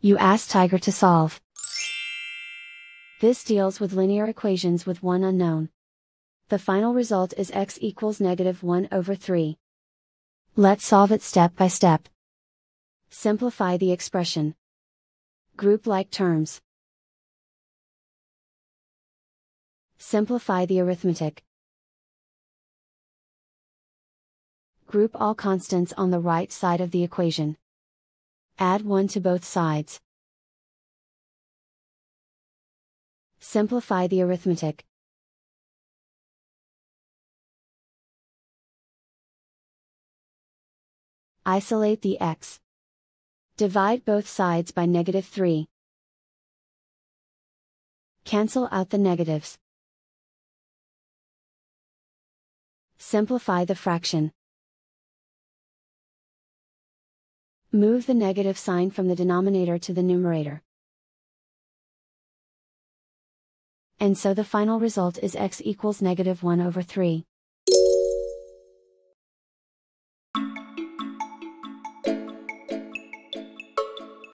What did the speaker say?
You ask Tiger to solve. This deals with linear equations with one unknown. The final result is x equals -1/3. Let's solve it step by step. Simplify the expression. Group like terms. Simplify the arithmetic. Group all constants on the right side of the equation. Add 1 to both sides. Simplify the arithmetic. Isolate the x. Divide both sides by -3. Cancel out the negatives. Simplify the fraction. Move the negative sign from the denominator to the numerator. And so the final result is x equals -1/3.